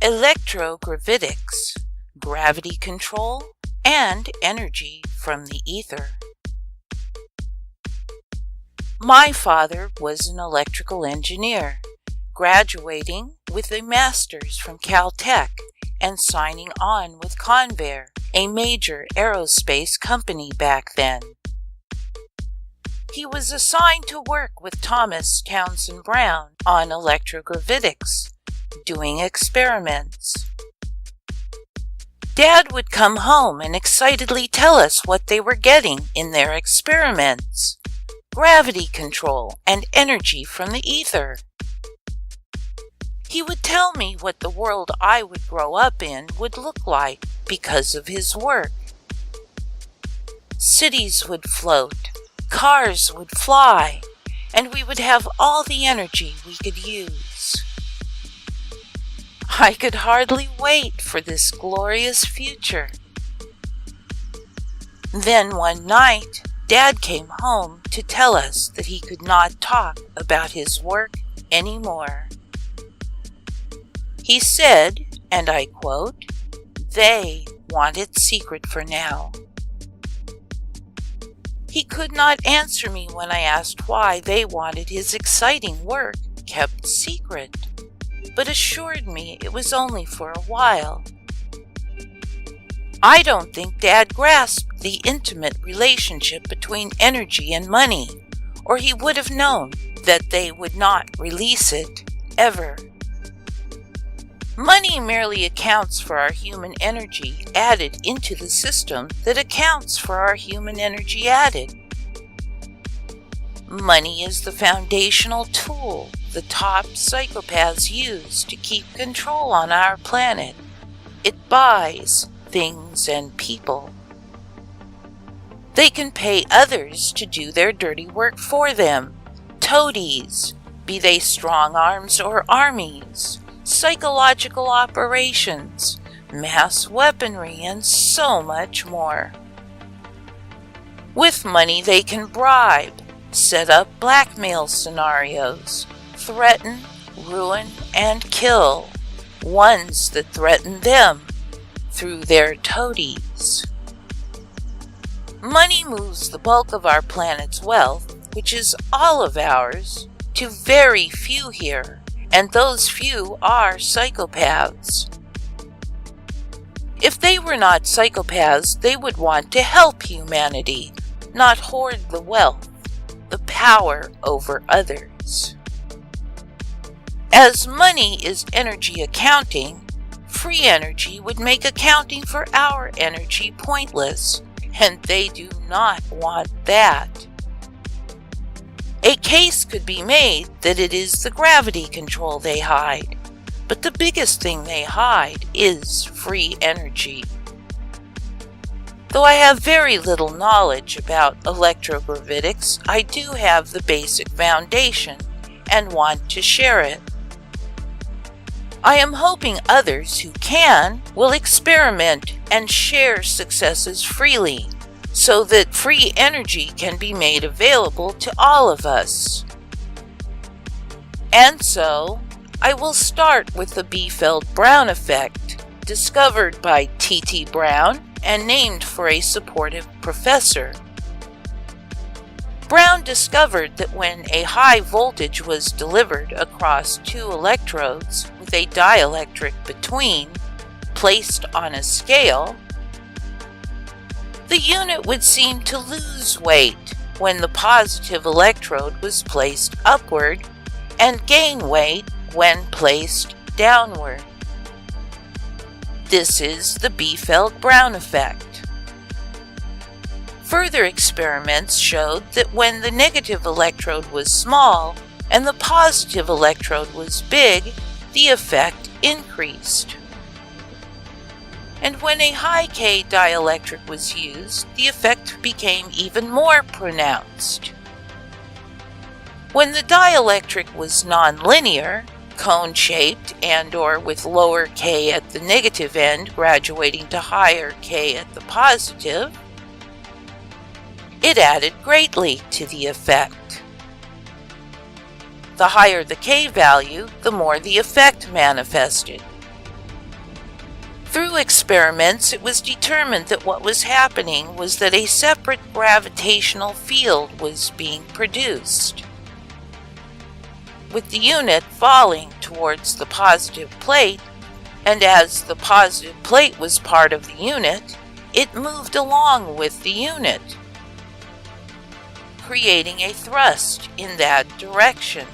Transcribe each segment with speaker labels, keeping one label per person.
Speaker 1: Electrogravitics, gravity control, and energy from the ether. My father was an electrical engineer, graduating with a master's from Caltech and signing on with Convair, a major aerospace company back then. He was assigned to work with Thomas Townsend Brown on electrogravitics, doing experiments. Dad would come home and excitedly tell us what they were getting in their experiments: gravity control and energy from the ether. He would tell me what the world I would grow up in would look like because of his work. Cities would float, cars would fly, and we would have all the energy we could use. I could hardly wait for this glorious future. Then one night, Dad came home to tell us that he could not talk about his work anymore. He said, and I quote, "They want it secret for now." He could not answer me when I asked why they wanted his exciting work kept secret, but assured me it was only for a while. I don't think Dad grasped the intimate relationship between energy and money, or he would have known that they would not release it, ever. Money merely accounts for our human energy added into the system that accounts for our human energy added. Money is the foundational tool the top psychopaths use to keep control on our planet. It buys things and people. They can pay others to do their dirty work for them. Toadies, be they strong arms or armies, psychological operations, mass weaponry, and so much more. With money they can bribe, set up blackmail scenarios, threaten, ruin, and kill ones that threaten them through their toadies. Money moves the bulk of our planet's wealth, which is all of ours, to very few here, and those few are psychopaths. If they were not psychopaths, they would want to help humanity, not hoard the wealth, the power over others. As money is energy accounting, free energy would make accounting for our energy pointless, and they do not want that. A case could be made that it is the gravity control they hide, but the biggest thing they hide is free energy. Though I have very little knowledge about electrogravitics, I do have the basic foundation and want to share it. I am hoping others who can will experiment and share successes freely, so that free energy can be made available to all of us. And so, I will start with the Biefeld-Brown effect, discovered by T.T. Brown and named for a supportive professor. Brown discovered that when a high voltage was delivered across two electrodes with a dielectric between, placed on a scale, the unit would seem to lose weight when the positive electrode was placed upward and gain weight when placed downward. This is the Biefeld-Brown effect. Further experiments showed that when the negative electrode was small and the positive electrode was big, the effect increased. And when a high K dielectric was used, the effect became even more pronounced. When the dielectric was nonlinear, cone-shaped and/or with lower K at the negative end graduating to higher K at the positive, it added greatly to the effect. The higher the K value, the more the effect manifested. Through experiments, it was determined that what was happening was that a separate gravitational field was being produced, with the unit falling towards the positive plate, and as the positive plate was part of the unit, it moved along with the unit, creating a thrust in that direction.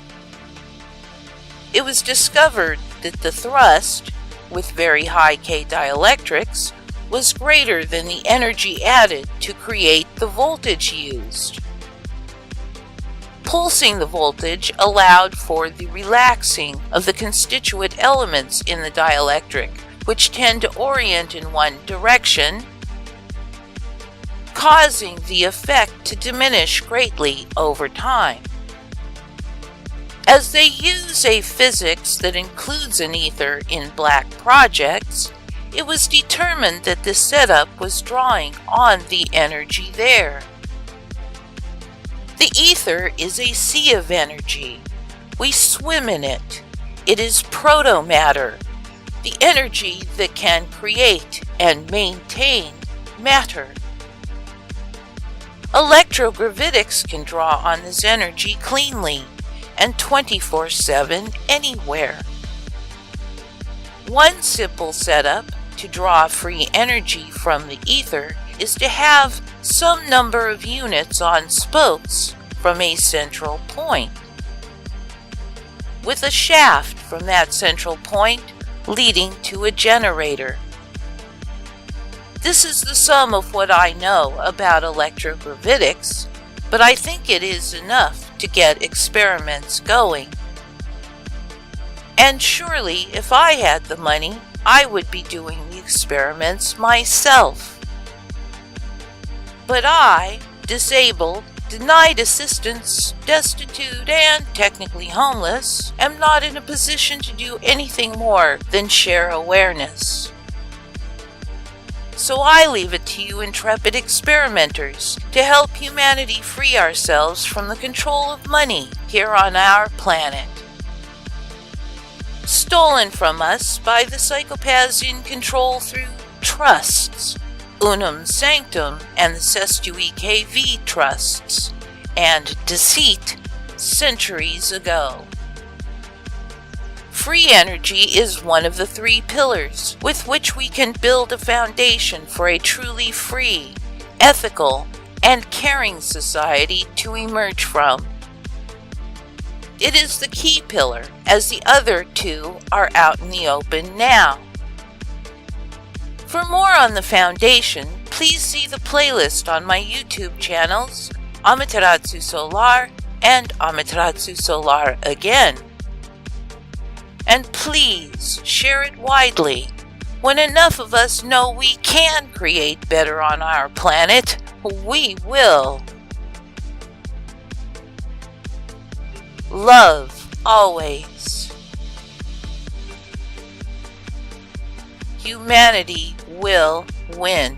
Speaker 1: It was discovered that the thrust, with very high K dielectrics, was greater than the energy added to create the voltage used. Pulsing the voltage allowed for the relaxing of the constituent elements in the dielectric, which tend to orient in one direction, causing the effect to diminish greatly over time. As they use a physics that includes an ether in black projects, it was determined that this setup was drawing on the energy there. The ether is a sea of energy. We swim in it. It is proto-matter, the energy that can create and maintain matter. Electrogravitics can draw on this energy cleanly and 24/7 anywhere. One simple setup to draw free energy from the ether is to have some number of units on spokes from a central point, with a shaft from that central point leading to a generator. This is the sum of what I know about electrogravitics, but I think it is enough to get experiments going. And surely, if I had the money, I would be doing the experiments myself. But I, disabled, denied assistance, destitute, and technically homeless, am not in a position to do anything more than share awareness. So I leave it to you intrepid experimenters to help humanity free ourselves from the control of money here on our planet, stolen from us by the psychopaths in control through trusts, Unum Sanctum and the Cestui Que Vie trusts, and deceit centuries ago. Free energy is one of the three pillars with which we can build a foundation for a truly free, ethical, and caring society to emerge from. It is the key pillar, as the other two are out in the open now. For more on the foundation, please see the playlist on my YouTube channels, Amaterasu Solar and Amaterasu Solar Again. And please share it widely. When enough of us know we can create better on our planet, we will. Love always. Humanity will win.